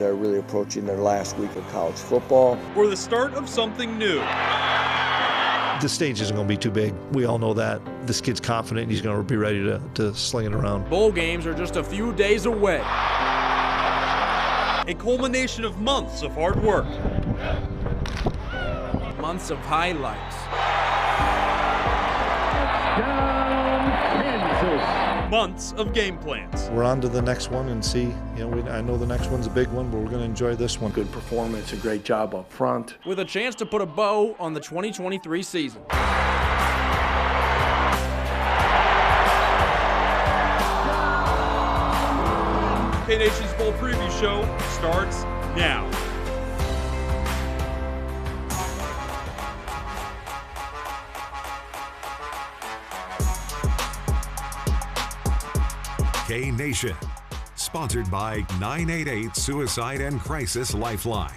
They're really approaching their last week of college football. Or the start of something new. The stage isn't going to be too big. We all know that. This kid's confident and he's going to be ready to sling it around. Bowl games are just a few days away. A culmination of months of hard work. Months of highlights. Months of game plans. We're on to the next one and see, I know the next one's a big one, but we're going to enjoy this one. Good performance, a great job up front. With a chance to put a bow on the 2023 season. K-Nation's Bowl Preview Show starts now. K-Nation, sponsored by 988 Suicide and Crisis Lifeline.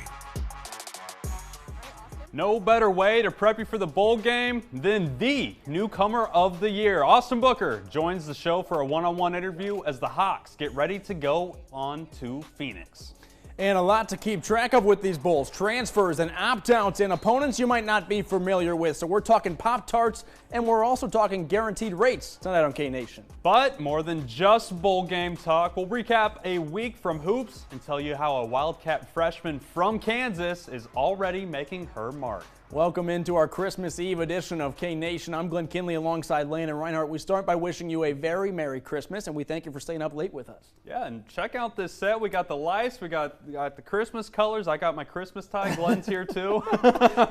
No better way to prep you for the bowl game than the newcomer of the year. Austin Booker joins the show for a one-on-one interview as the Hawks get ready to go on to Phoenix. And a lot to keep track of with these bowls. Transfers and opt-outs and opponents you might not be familiar with. So we're talking Pop-Tarts and we're also talking guaranteed rates tonight on K-Nation. But more than just bowl game talk, we'll recap a week from hoops and tell you how a Wildcat freshman from Kansas is already making her mark. Welcome into our Christmas Eve edition of K-Nation. I'm Glenn Kinley alongside Landon Reinhardt. We start by wishing you a very Merry Christmas, and we thank you for staying up late with us. Yeah, and check out this set. We got the lights, we got the Christmas colors. I got my Christmas tie. Glenn's here too.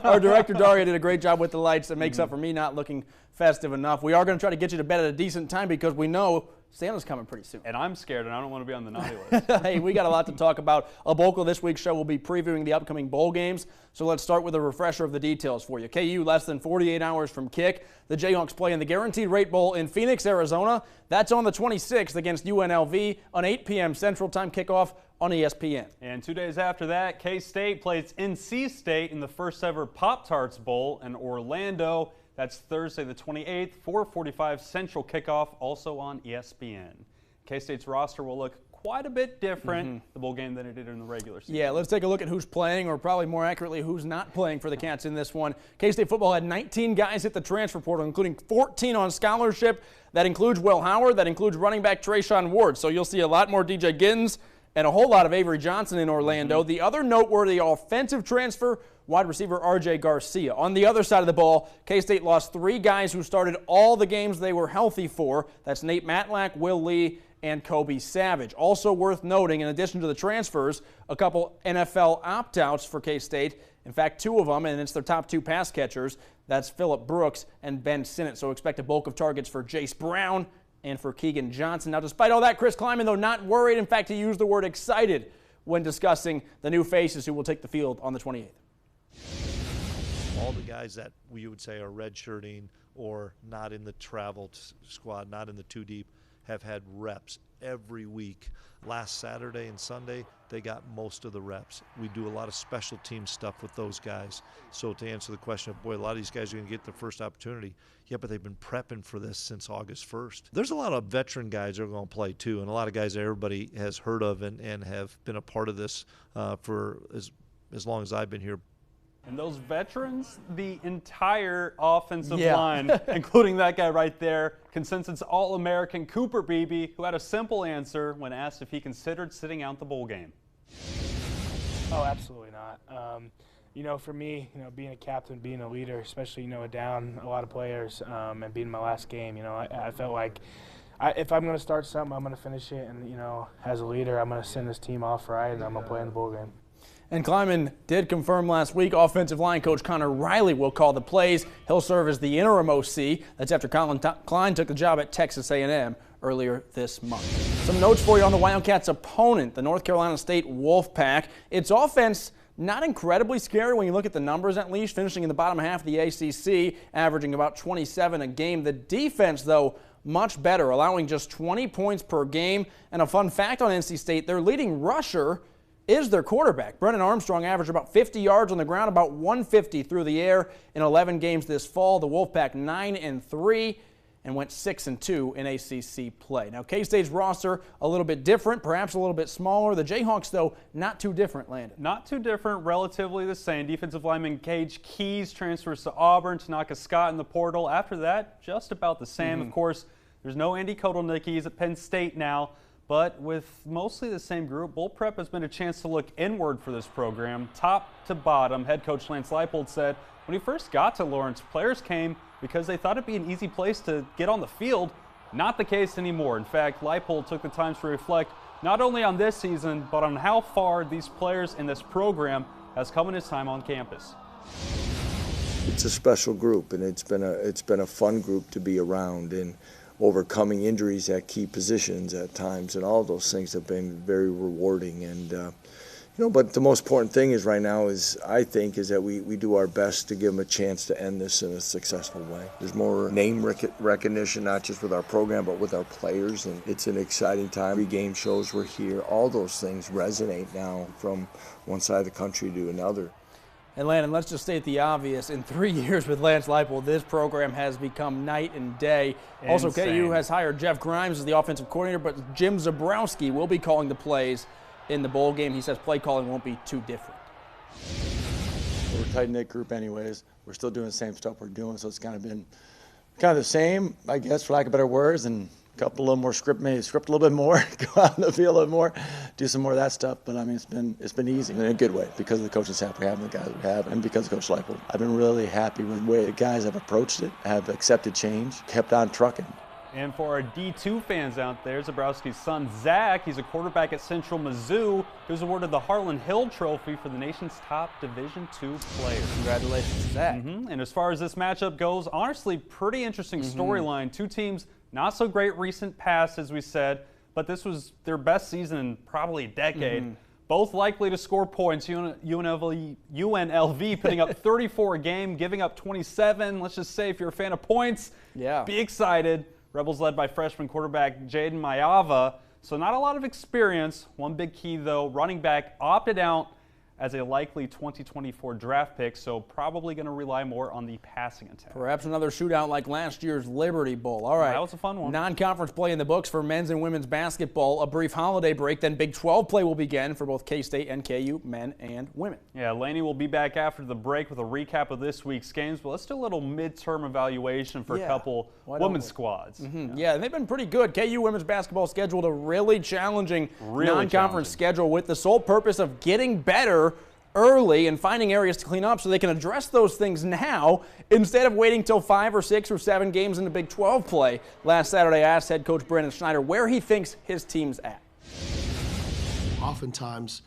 Our director, Daria, did a great job with the lights. That makes up for me not looking festive enough. We are going to try to get you to bed at a decent time because we know Santa's coming pretty soon. And I'm scared, and I don't want to be on the naughty list. Hey, we got a lot to talk about. A bulk of this week's show will be previewing the upcoming bowl games. So let's start with a refresher of the details for you. KU less than 48 hours from kick. The Jayhawks play in the Guaranteed Rate Bowl in Phoenix, Arizona. That's on the 26th against UNLV, an 8 p.m. Central Time kickoff on ESPN. And 2 days after that, K-State plays NC State in the first ever Pop-Tarts Bowl in Orlando. That's Thursday the 28th, 4:45 Central kickoff, also on ESPN. K-State's roster will look quite a bit different, the bowl game, than it did in the regular season. Yeah, let's take a look at who's playing, or probably more accurately, who's not playing for the Cats in this one. K-State football had 19 guys hit the transfer portal, including 14 on scholarship. That includes Will Howard. That includes running back Trayshawn Ward. So you'll see a lot more DJ Giddens and a whole lot of Avery Johnson in Orlando. The other noteworthy offensive transfer, wide receiver R.J. Garcia. On the other side of the ball, K-State lost 3 guys who started all the games they were healthy for. That's Nate Matlack, Will Lee, and Kobe Savage. Also worth noting, in addition to the transfers, a couple NFL opt-outs for K-State. In fact, 2 of them, and it's their top 2 pass catchers. That's Phillip Brooks and Ben Sinnott. So expect a bulk of targets for Jace Brown and for Keegan Johnson. Now, despite all that, Chris Kleiman, though, not worried. In fact, he used the word excited when discussing the new faces who will take the field on the 28th. All the guys that we would say are redshirting or not in the travel squad, not in the 2 deep, have had reps every week. Last Saturday and Sunday, they got most of the reps. We do a lot of special team stuff with those guys. So to answer the question of, boy, a lot of these guys are going to get their first opportunity. Yeah, but they've been prepping for this since August 1st. There's a lot of veteran guys that are going to play too, and a lot of guys that everybody has heard of and have been a part of this for as long as I've been here. And those veterans, the entire offensive line, including that guy right there, consensus All-American Cooper Beebe, who had a simple answer when asked if he considered sitting out the bowl game. Oh, absolutely not. For me, being a captain, being a leader, especially, down a lot of players and being my last game, I felt like if I'm going to start something, I'm going to finish it. And, as a leader, I'm going to send this team off right, and I'm going to play in the bowl game. And Kleiman did confirm last week offensive line coach Connor Riley will call the plays. He'll serve as the interim OC. That's after Colin Klein took the job at Texas A&M earlier this month. Some notes for you on the Wildcats' opponent, the North Carolina State Wolfpack. Its offense not incredibly scary when you look at the numbers, at least, finishing in the bottom half of the ACC, averaging about 27 a game. The defense, though, much better, allowing just 20 points per game. And a fun fact on NC State, their leading rusher is their quarterback. Brennan Armstrong averaged about 50 yards on the ground, about 150 through the air in 11 games this fall. The Wolfpack 9-3. and went 6-2 in ACC play. Now, K-State's roster a little bit different, perhaps a little bit smaller. The Jayhawks, though, not too different, Landon. Not too different, relatively the same. Defensive lineman Gage Keys transfers to Auburn. Tanaka Scott in the portal. After that, just about the same. Of course, there's no Andy Kotelnicki. He's at Penn State now. But with mostly the same group, Bowl Prep has been a chance to look inward for this program, top to bottom. Head coach Lance Leipold said when he first got to Lawrence, players came because they thought it'd be an easy place to get on the field. Not the case anymore. In fact, Leipold took the time to reflect not only on this season, but on how far these players in this program has come in his time on campus. It's a special group, and it's been a fun group to be around, and overcoming injuries at key positions at times, and all those things have been very rewarding. And but the most important thing is right now is, I think, is that we do our best to give them a chance to end this in a successful way. There's more name recognition, not just with our program, but with our players, and it's an exciting time. Every game shows we're here. All those things resonate now from one side of the country to another. And Landon, let's just state the obvious. In 3 years with Lance Leipold, this program has become night and day. Also, KU has hired Jeff Grimes as the offensive coordinator, but Jim Zabrowski will be calling the plays in the bowl game. He says play calling won't be too different. We're a tight-knit group anyways. We're still doing the same stuff we're doing, so it's kind of been the same, I guess, for lack of better words, and a little more script a little bit more, go out in the field a little more, do some more of that stuff. But I mean, it's been easy in a good way because of the coaching staff we have and the guys we have, and because of Coach Leipold. I've been really happy with the way the guys have approached it, have accepted change, kept on trucking. And for our D2 fans out there, Zabrowski's son, Zach, he's a quarterback at Central Mizzou, who's awarded the Harlan Hill Trophy for the nation's top Division II player. Congratulations, Zach. And as far as this matchup goes, honestly, pretty interesting storyline. Two teams, not so great recent past, as we said, but this was their best season in probably a decade. Both likely to score points. UNLV putting up 34 a game, giving up 27. Let's just say if you're a fan of points, be excited. Rebels led by freshman quarterback Jaden Mayava. So not a lot of experience. One big key, though, running back opted out as a likely 2024 draft pick, so probably going to rely more on the passing attack. Perhaps another shootout like last year's Liberty Bowl. All right. That was a fun one. Non-conference play in the books for men's and women's basketball. A brief holiday break, then Big 12 play will begin for both K-State and KU, men and women. Yeah, Laney will be back after the break with a recap of this week's games, but let's do a little midterm evaluation for a couple women's squads. Yeah, they've been pretty good. KU women's basketball scheduled a really challenging non-conference schedule with the sole purpose of getting better early and finding areas to clean up so they can address those things now instead of waiting till 5 or 6 or 7 games in the Big 12 play. Last Saturday, I asked head coach Brandon Schneider where he thinks his team's at. Oftentimes,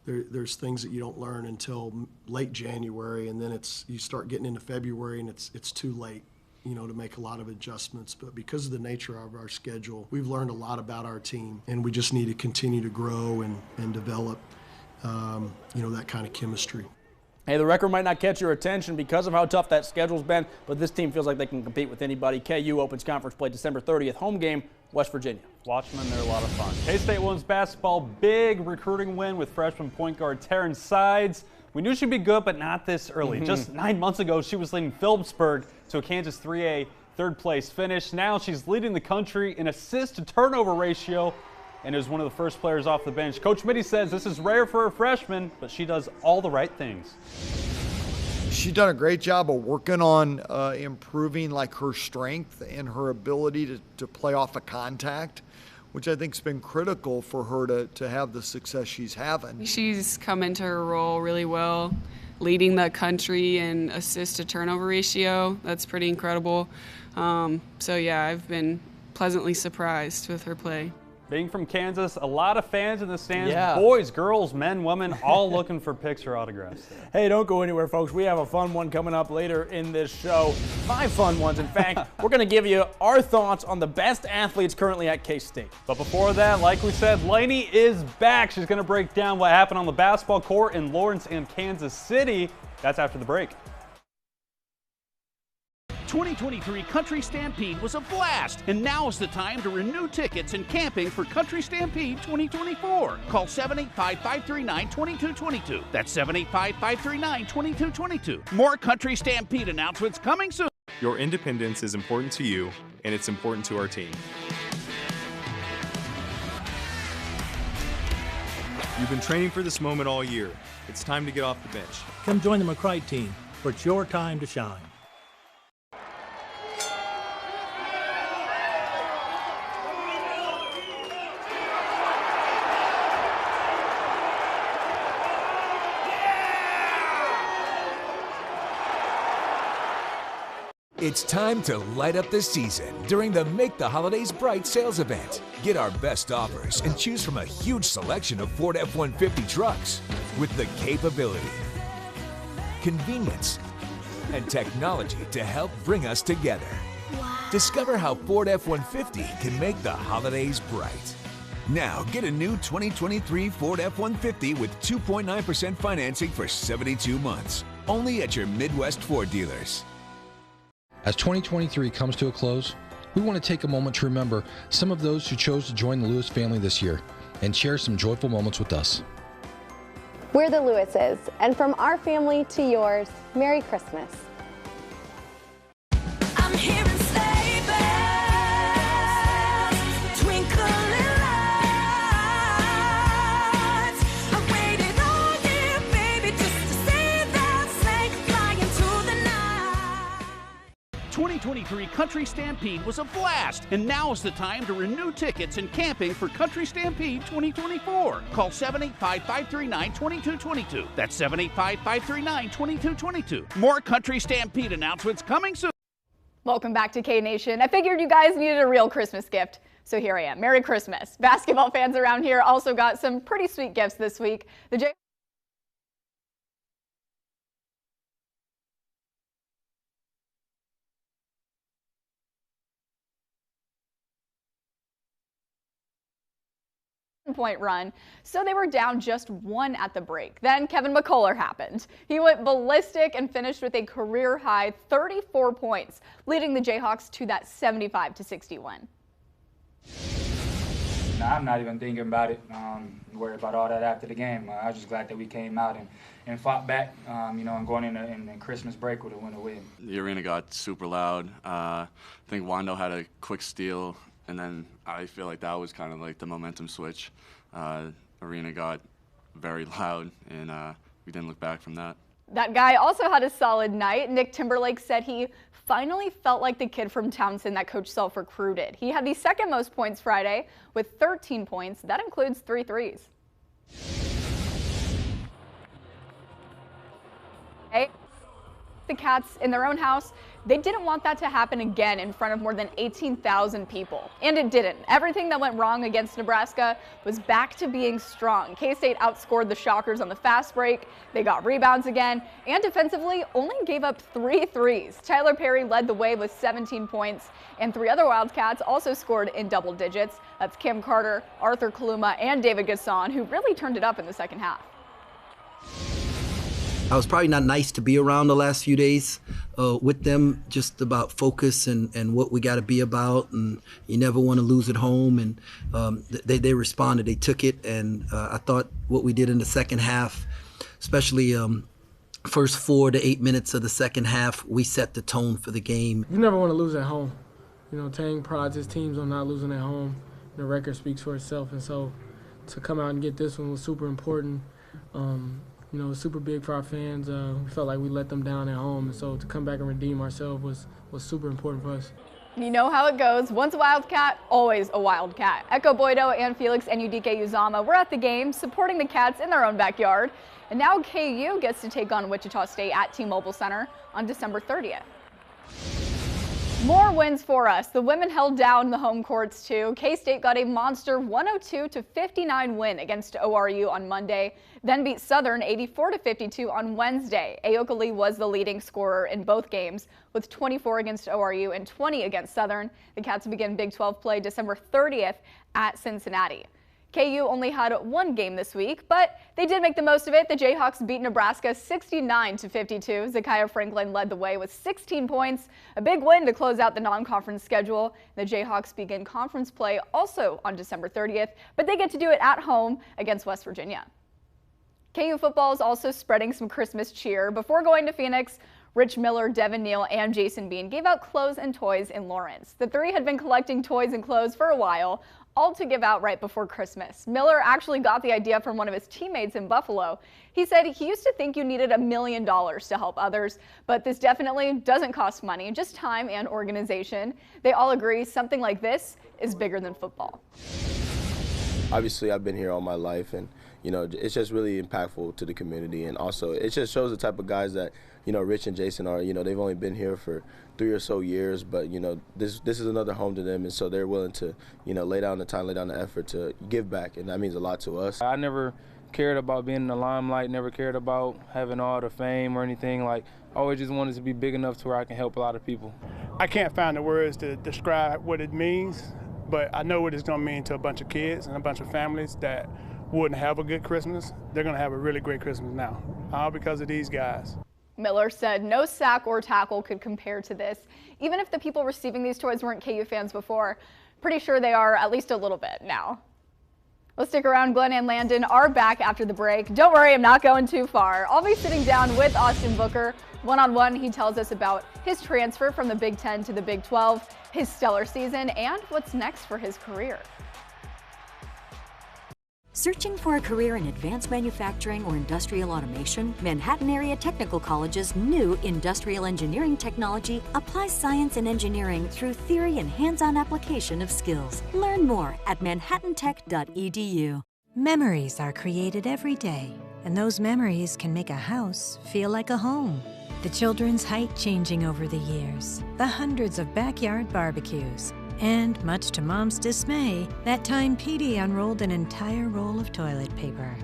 there's things that you don't learn until late January, and then you start getting into February, and it's too late, to make a lot of adjustments. But because of the nature of our schedule, we've learned a lot about our team, and we just need to continue to grow and develop that kind of chemistry. Hey, the record might not catch your attention because of how tough that schedule's been, but this team feels like they can compete with anybody. KU opens conference play December 30th, home game, West Virginia. Watch them, and they're a lot of fun. K-State women's basketball, big recruiting win with freshman point guard Taryn Sides. We knew she'd be good, but not this early. Just 9 months ago, she was leading Phillipsburg to a Kansas 3A third-place finish. Now she's leading the country in assist-to-turnover ratio, and is one of the first players off the bench. Coach Mitty says this is rare for a freshman, but she does all the right things. She's done a great job of working on improving her strength and her ability to play off of contact, which I think has been critical for her to have the success she's having. She's come into her role really well, leading the country in assist-to-turnover ratio. That's pretty incredible. So yeah, I've been pleasantly surprised with her play. Being from Kansas, a lot of fans in the stands, boys, girls, men, women, all looking for picture autographs. Hey, don't go anywhere, folks. We have a fun one coming up later in this show. 5 fun ones. In fact, we're going to give you our thoughts on the best athletes currently at K-State. But before that, like we said, Laney is back. She's going to break down what happened on the basketball court in Lawrence and Kansas City. That's after the break. 2023 Country Stampede was a blast, and now is the time to renew tickets and camping for Country Stampede 2024. Call 785-539-2222. That's 785-539-2222. More Country Stampede announcements coming soon. Your independence is important to you, and it's important to our team. You've been training for this moment all year. It's time to get off the bench. Come join the McCrite team, for it's your time to shine. It's time to light up the season during the Make the Holidays Bright sales event. Get our best offers and choose from a huge selection of Ford F-150 trucks with the capability, convenience, and technology to help bring us together. Wow. Discover how Ford F-150 can make the holidays bright. Now, get a new 2023 Ford F-150 with 2.9% financing for 72 months. Only at your Midwest Ford dealers. As 2023 comes to a close, we want to take a moment to remember some of those who chose to join the Lewis family this year and share some joyful moments with us. We're the Lewises, and from our family to yours, Merry Christmas. I'm hearing sleigh bells, twinkling lights. I waited all year, baby, just to see that sleigh flying through the night. 2023 Country Stampede was a blast, and now is the time to renew tickets and camping for Country Stampede 2024. Call 785-539-2222. That's 785-539-2222. More Country Stampede announcements coming soon. Welcome back to K-Nation. I figured you guys needed a real Christmas gift, so here I am. Merry Christmas. Basketball fans around here also got some pretty sweet gifts this week. The Jayhawk point run, so they were down just one at the break. Then Kevin McCullough happened. He went ballistic and finished with a career-high 34 points, leading the Jayhawks to that 75-61. Nah, I'm not even thinking about it, worry about all that after the game. I was just glad that we came out and fought back, and going in Christmas break with a win. The arena got super loud. I think Wando had a quick steal, and then I feel like that was kind of like the momentum switch. Arena got very loud, and we didn't look back from that. That guy also had a solid night. Nick Timberlake said he finally felt like the kid from Townsend that Coach Self recruited. He had the second most points Friday with 13 points. That includes 3 threes. The Cats in their own house, they didn't want that to happen again in front of more than 18,000 people. And it didn't. Everything that went wrong against Nebraska was back to being strong. K-State outscored the Shockers on the fast break. They got rebounds again, and defensively only gave up 3 threes. Tyler Perry led the way with 17 points, and 3 other Wildcats also scored in double digits. That's Kim Carter, Arthur Kaluma, and David Gasson, who really turned it up in the second half. I was probably not nice to be around the last few days with them, just about focus and what we got to be about, and you never want to lose at home. And they responded, they took it, and I thought what we did in the second half, especially first 4 to 8 minutes of the second half, we set the tone for the game. You never want to lose at home. Tang prides his teams on not losing at home. The record speaks for itself, and so to come out and get this one was super important. It was super big for our fans. We felt like we let them down at home, and so to come back and redeem ourselves was super important for us. You know how it goes. Once a Wildcat, always a Wildcat. Echo Boydo and Felix Enudike Uzama were at the game, supporting the Cats in their own backyard. And now KU gets to take on Wichita State at T-Mobile Center on December 30th. More wins for us. The women held down the home courts too. K-State got a monster 102-59 win against ORU on Monday, then beat Southern 84-52 on Wednesday. Ayoka Lee was the leading scorer in both games with 24 against ORU and 20 against Southern. The Cats begin Big 12 play December 30th at Cincinnati. KU only had 1 game this week, but they did make the most of it. The Jayhawks beat Nebraska 69-52. Zakiah Franklin led the way with 16 points, a big win to close out the non-conference schedule. The Jayhawks begin conference play also on December 30th, but they get to do it at home against West Virginia. KU football is also spreading some Christmas cheer. Before going to Phoenix, Rich Miller, Devin Neal, and Jason Bean gave out clothes and toys in Lawrence. The three had been collecting toys and clothes for a while, all to give out right before Christmas. Miller actually got the idea from one of his teammates in Buffalo. He said he used to think you needed $1 million to help others, but this definitely doesn't cost money, just time and organization. They all agree something like this is bigger than football. Obviously, I've been here all my life, and it's just really impactful to the community, and also it just shows the type of guys that Rich and Jason are. They've only been here for 3 or so years, but this is another home to them, and so they're willing to lay down the time, lay down the effort to give back, and that means a lot to us. I never cared about being in the limelight, never cared about having all the fame or anything. Like, I always just wanted to be big enough to where I can help a lot of people. I can't find the words to describe what it means, but I know what it's going to mean to a bunch of kids and a bunch of families that wouldn't have a good Christmas. They're going to have a really great Christmas now, all because of these guys. Miller said no sack or tackle could compare to this. Even if the people receiving these toys weren't KU fans before, pretty sure they are at least a little bit now. Well, stick around. Glenn and Landon are back after the break. Don't worry, I'm not going too far. I'll be sitting down with Austin Booker. One-on-one, he tells us about his transfer from the Big 10 to the Big 12, his stellar season, and what's next for his career. Searching for a career in advanced manufacturing or industrial automation? Manhattan Area Technical College's new Industrial Engineering Technology applies science and engineering through theory and hands-on application of skills. Learn more at manhattantech.edu. Memories are created every day, and those memories can make a house feel like a home. The children's height changing over the years, the hundreds of backyard barbecues, and much to Mom's dismay, that time Petey unrolled an entire roll of toilet paper.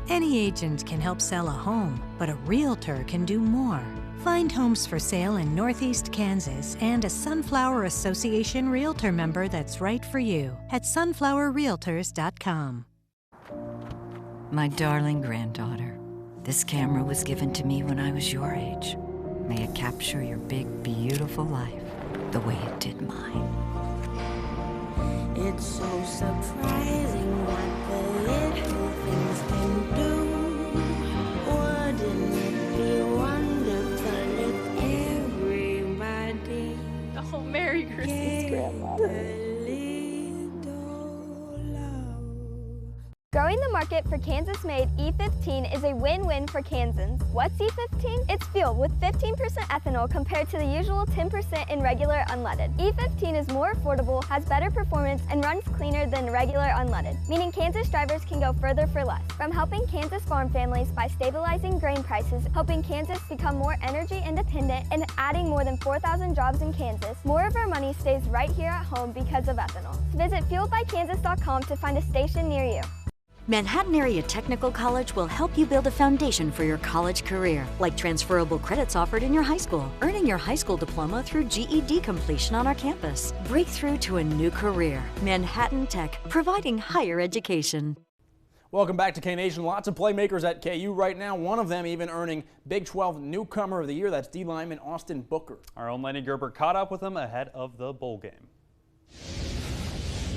Any agent can help sell a home, but a realtor can do more. Find homes for sale in Northeast Kansas and a Sunflower Association Realtor member that's right for you at sunflowerrealtors.com. My darling granddaughter, this camera was given to me when I was your age. May it capture your big, beautiful life the way it did mine. It's so surprising what the little things can do. Wouldn't it be wonderful if everybody Oh, Merry Christmas, Grandma. Growing the market for Kansas-made E15 is a win-win for Kansans. What's E15? It's fuel with 15% ethanol compared to the usual 10% in regular unleaded. E15 is more affordable, has better performance, and runs cleaner than regular unleaded, meaning Kansas drivers can go further for less. From helping Kansas farm families by stabilizing grain prices, helping Kansas become more energy independent, and adding more than 4,000 jobs in Kansas, more of our money stays right here at home because of ethanol. Visit fueledbykansas.com to find a station near you. Manhattan Area Technical College will help you build a foundation for your college career, like transferable credits offered in your high school, earning your high school diploma through GED completion on our campus. Break through to a new career. Manhattan Tech, providing higher education. Welcome back to K-Nation. Lots of playmakers at KU right now, one of them even earning Big 12 Newcomer of the Year. That's D lineman Austin Booker. Our own Lenny Gerber caught up with him ahead of the bowl game.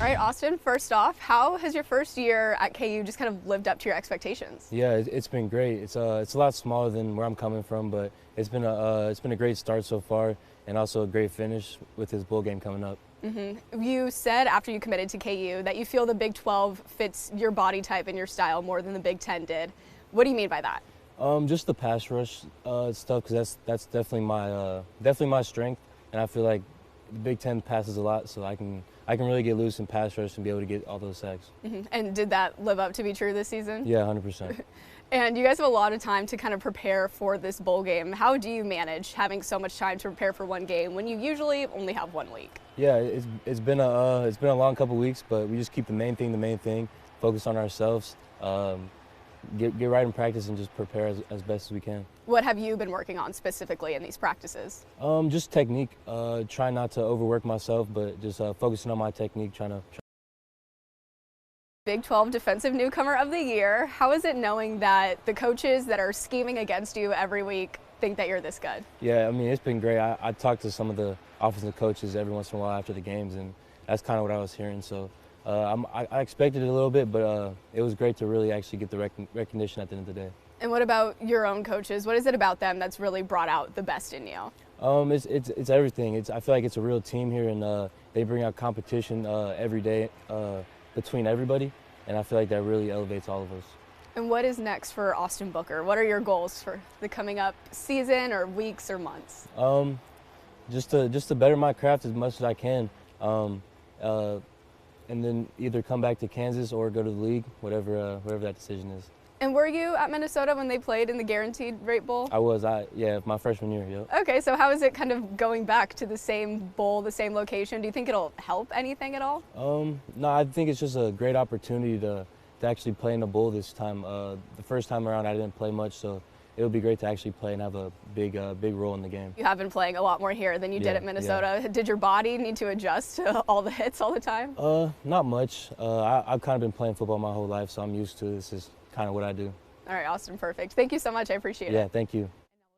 All right, Austin, first off, how has your first year at KU just kind of lived up to your expectations? Yeah, it's been great. It's a lot smaller than where I'm coming from, but it's been a great start so far, and also a great finish with this bowl game coming up. You said after you committed to KU that you feel the Big 12 fits your body type and your style more than the Big 10 did. What do you mean by that? Just the pass rush stuff, because that's definitely my strength, and I feel like the Big 10 passes a lot, so I can really get loose in pass rush and be able to get all those sacks. And did that live up to be true this season? Yeah, 100%. And you guys have a lot of time to kind of prepare for this bowl game. How do you manage having so much time to prepare for one game when you usually only have 1 week? Yeah, it's been a long couple weeks, but we just keep the main thing, focus on ourselves, get right in practice and just prepare as best as we can. What have you been working on specifically in these practices? Just technique, try not to overwork myself, but just focusing on my technique, trying to. Big 12 Defensive Newcomer of the Year. How is it knowing that the coaches that are scheming against you every week think that you're this good? Yeah, I mean, it's been great. I talk to some of the offensive coaches every once in a while after the games, and that's kind of what I was hearing. So I expected it a little bit, but it was great to really actually get the recognition at the end of the day. And what about your own coaches? What is it about them that's really brought out the best in you? It's everything. I feel like it's a real team here, and they bring out competition every day between everybody, and I feel like that really elevates all of us. And what is next for Austin Booker? What are your goals for the coming up season or weeks or months? Just to better my craft as much as I can, and then either come back to Kansas or go to the league, whatever that decision is. And were you at Minnesota when they played in the Guaranteed Rate Bowl? I was, yeah, my freshman year, yep. Okay, so how is it kind of going back to the same bowl, the same location? Do you think it'll help anything at all? No, I think it's just a great opportunity to actually play in a bowl this time. The first time around I didn't play much, so it'll be great to actually play and have a big role in the game. You have been playing a lot more here than you did at Minnesota. Yeah. Did your body need to adjust to all the hits all the time? Not much. I've kind of been playing football my whole life, so I'm used to it. This is kind of what I do. All right, Austin, perfect. Thank you so much. I appreciate it. Yeah, thank you.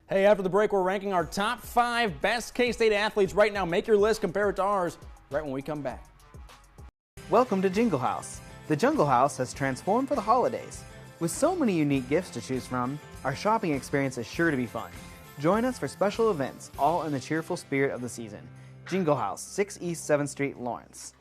Hey, after the break, we're ranking our top 5 best K-State athletes right now. Make your list, compare it to ours right when we come back. Welcome to Jingle House. The Jungle House has transformed for the holidays. With so many unique gifts to choose from, our shopping experience is sure to be fun. Join us for special events, all in the cheerful spirit of the season. Jingle House, 6 East 7th Street, Lawrence.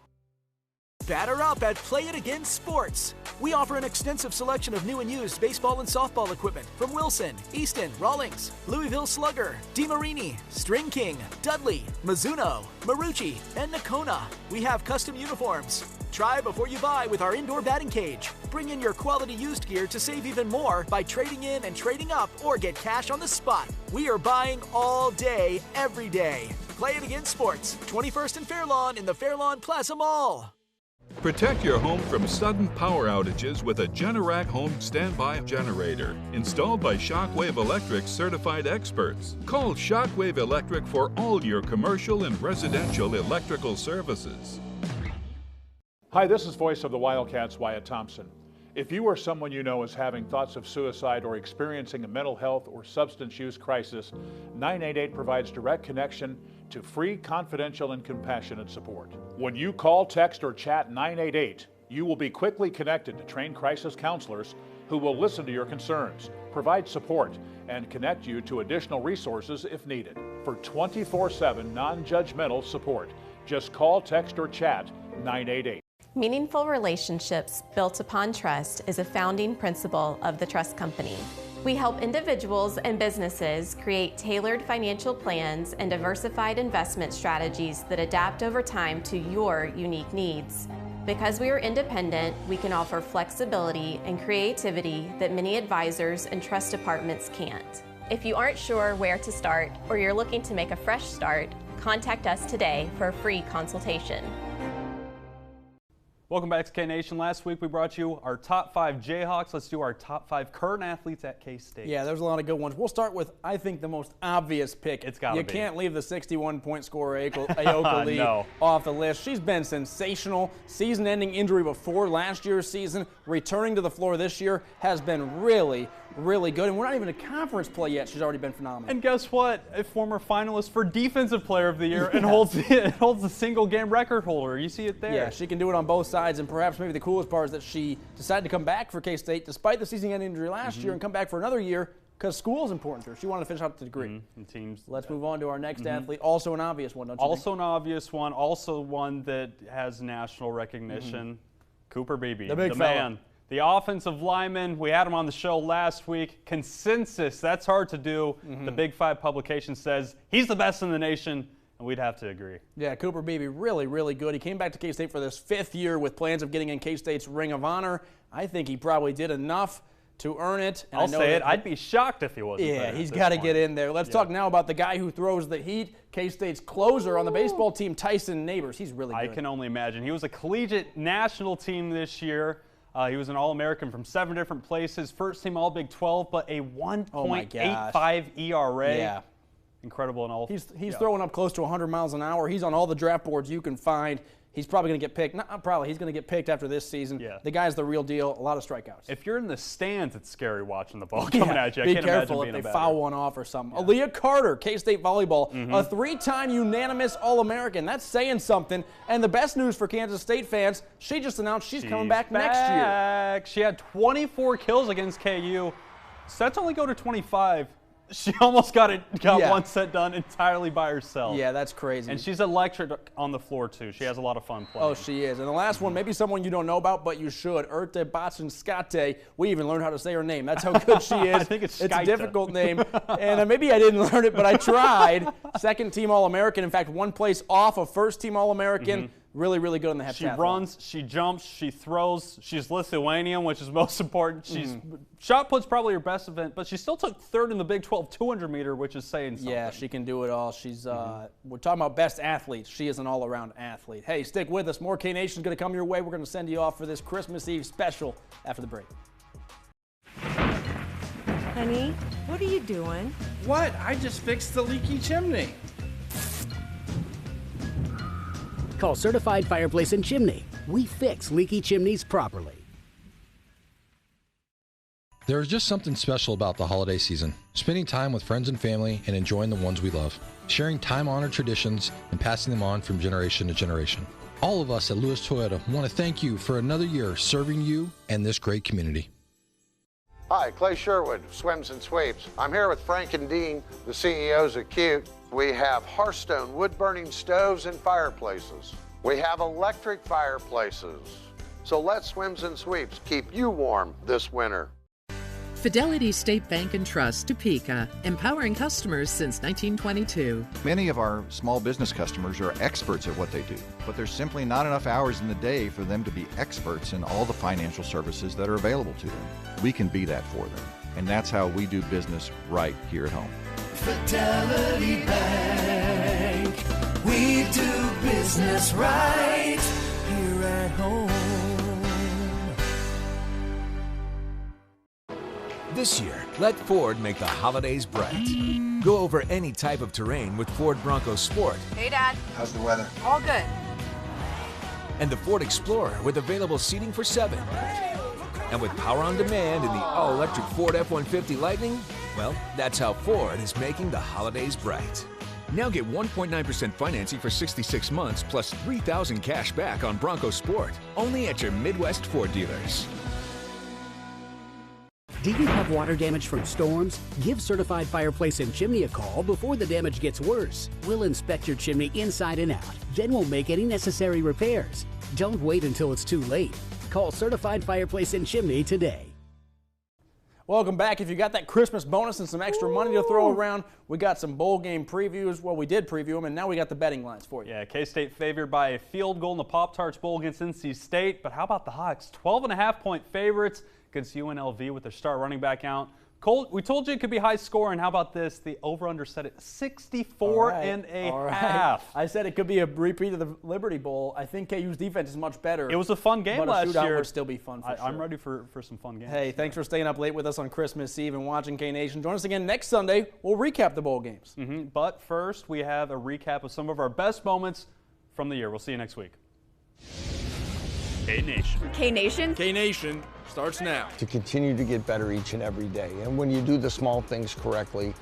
Batter up at Play It Again Sports. We offer an extensive selection of new and used baseball and softball equipment from Wilson, Easton, Rawlings, Louisville Slugger, DeMarini, String King, Dudley, Mizuno, Marucci, and Nakona. We have custom uniforms. Try before you buy with our indoor batting cage. Bring in your quality used gear to save even more by trading in and trading up or get cash on the spot. We are buying all day, every day. Play It Again Sports, 21st and Fairlawn in the Fairlawn Plaza Mall. Protect your home from sudden power outages with a Generac home standby generator installed by Shockwave Electric certified experts. Call Shockwave Electric for all your commercial and residential electrical services. Hi, this is Voice of the Wildcats, Wyatt Thompson. If you or someone you know is having thoughts of suicide or experiencing a mental health or substance use crisis, 988 provides direct connection to free, confidential, and compassionate support. When you call, text, or chat 988, you will be quickly connected to trained crisis counselors who will listen to your concerns, provide support, and connect you to additional resources if needed. For 24/7 non-judgmental support, just call, text, or chat 988. Meaningful relationships built upon trust is a founding principle of the Trust Company. We help individuals and businesses create tailored financial plans and diversified investment strategies that adapt over time to your unique needs. Because we are independent, we can offer flexibility and creativity that many advisors and trust departments can't. If you aren't sure where to start or you're looking to make a fresh start, contact us today for a free consultation. Welcome back to K-Nation. Last week we brought you our top 5 Jayhawks. Let's do our top 5 current athletes at K-State. Yeah, there's a lot of good ones. We'll start with, I think, the most obvious pick. It's got to be. You can't leave the 61-point scorer Ayoka Lee off the list. She's been sensational. Season-ending injury before last year's season. Returning to the floor this year has been really good. And we're not even in conference play yet. She's already been phenomenal. And guess what? A former finalist for Defensive Player of the Year and holds the single-game record holder. You see it there. Yeah, she can do it on both sides. And perhaps maybe the coolest part is that she decided to come back for K-State despite the season-ending injury last year and come back for another year because school is important to her. She wanted to finish out the degree. Let's move on to our next athlete. Also an obvious one, don't you think? Also an obvious one. Also one that has national recognition. Cooper Beebe, the big man. The offensive lineman, we had him on the show last week. Consensus, that's hard to do. The Big 5 publication says he's the best in the nation, and we'd have to agree. Yeah, Cooper Beebe, really good. He came back to K-State for this 5th year with plans of getting in K-State's Ring of Honor. I think he probably did enough to earn it. And I'll say it. I'd be shocked if he wasn't there. Yeah, he's got to get in there. Let's talk now about the guy who throws the heat, K-State's closer on the baseball team, Tyson Neighbors. He's really good. I can only imagine. He was a collegiate national team this year. He was an All-American from 7 different places. First team All-Big 12, but a 1.85 ERA. Yeah. Incredible in all. He's throwing up close to 100 miles an hour. He's on all the draft boards you can find. He's probably going to get picked. Not probably. He's going to get picked after this season. Yeah. The guy's the real deal. A lot of strikeouts. If you're in the stands, it's scary watching the ball coming at you. I Be can't careful imagine if they being a foul batter. one off or something. Aaliyah Carter, K-State volleyball, a 3-time unanimous All-American. That's saying something. And the best news for Kansas State fans, she just announced she's coming back next year. She had 24 kills against KU. Sets only go to 25. She almost got one set done entirely by herself. Yeah, that's crazy. And she's electric on the floor, too. She has a lot of fun playing. Oh, she is. And the last one, maybe someone you don't know about, but you should. Urte Batsinskate. We even learned how to say her name. That's how good she is. I think it's a difficult name. And maybe I didn't learn it, but I tried. Second-team All-American. In fact, one place off of first-team All-American. Really, really good in the heptathlon. She runs, she jumps, she throws. She's Lithuanian, which is most important. She's shot put's probably her best event, but she still took third in the Big 12 200-meter, which is saying something. Yeah, she can do it all. She's we're talking about best athletes. She is an all-around athlete. Hey, stick with us. More K-Nation's going to come your way. We're going to send you off for this Christmas Eve special after the break. Honey, what are you doing? What? I just fixed the leaky chimney. Call Certified Fireplace and Chimney. We fix leaky chimneys properly. There is just something special about the holiday season. Spending time with friends and family and enjoying the ones we love. Sharing time-honored traditions and passing them on from generation to generation. All of us at Lewis Toyota want to thank you for another year serving you and this great community. Hi, Clay Sherwood, Swims and Sweeps. I'm here with Frank and Dean, the CEOs of Cute. We have Hearthstone wood-burning stoves and fireplaces. We have electric fireplaces. So let Swims and Sweeps keep you warm this winter. Fidelity State Bank and Trust, Topeka, empowering customers since 1922. Many of our small business customers are experts at what they do, but there's simply not enough hours in the day for them to be experts in all the financial services that are available to them. We can be that for them, and that's how we do business right here at home. Fidelity Bank, we do business right here at home. This year, let Ford make the holidays bright. Go over any type of terrain with Ford Bronco Sport. Hey, Dad. How's the weather? All good. And the Ford Explorer with available seating for 7. And with power on demand in the all-electric Ford F-150 Lightning, well, that's how Ford is making the holidays bright. Now get 1.9% financing for 66 months plus $3,000 cash back on Bronco Sport. Only at your Midwest Ford dealers. Do you have water damage from storms? Give Certified Fireplace and Chimney a call before the damage gets worse. We'll inspect your chimney inside and out. Then we'll make any necessary repairs. Don't wait until it's too late. Call Certified Fireplace and Chimney today. Welcome back. If you got that Christmas bonus and some extra money to throw around, we got some bowl game previews. Well, we did preview them, and now we got the betting lines for you. Yeah, K-State favored by a field goal in the Pop-Tarts Bowl against NC State. But how about the Hawks? 12.5-point favorites against UNLV with their star running back out. Colt, we told you it could be high scoring. How about this? The over-under set at 64.5. I said it could be a repeat of the Liberty Bowl. I think KU's defense is much better. It was a fun game last year. But a shootout would still be fun for sure. I'm ready for some fun games. Hey, thanks for staying up late with us on Christmas Eve and watching K-Nation. Join us again next Sunday. We'll recap the bowl games. But first, we have a recap of some of our best moments from the year. We'll see you next week. K-Nation. K-Nation? K-Nation starts now. To continue to get better each and every day. And when you do the small things correctly,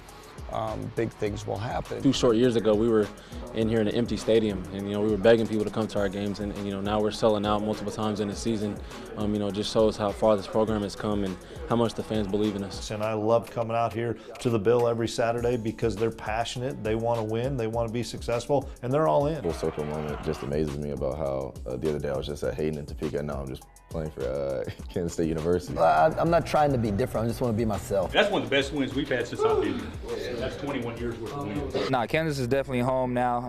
big things will happen. 2 short years ago, we were in here in an empty stadium, and we were begging people to come to our games, and now we're selling out multiple times in the season. It just shows how far this program has come and how much the fans believe in us. And I love coming out here to the Bill every Saturday because they're passionate, they want to win, they want to be successful, and they're all in. Full circle moment just amazes me about how the other day I was just at Hayden in Topeka, and now I'm just playing for Kansas State University. I'm not trying to be different. I just want to be myself. That's one of the best wins we've had since I've been here. That's 21 years worth of wins. Nah, Kansas is definitely home now.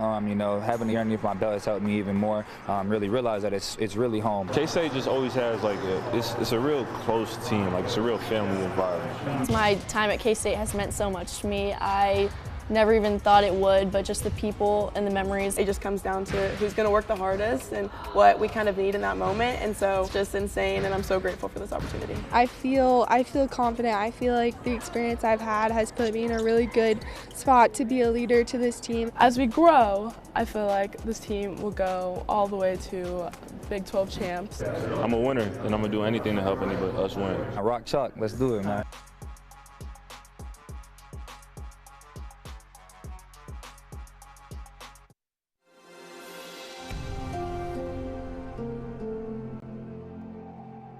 Having the year underneath my belt has helped me even more. Really realize that it's really home. K-State just always has it's a real close team. It's a real family environment. My time at K-State has meant so much to me. I never even thought it would, but just the people and the memories. It just comes down to who's going to work the hardest and what we kind of need in that moment, and so it's just insane, and I'm so grateful for this opportunity. I feel confident. I feel like the experience I've had has put me in a really good spot to be a leader to this team. As we grow, I feel like this team will go all the way to Big 12 champs. I'm a winner, and I'm going to do anything to help anybody us win. Rock chalk, let's do it, man.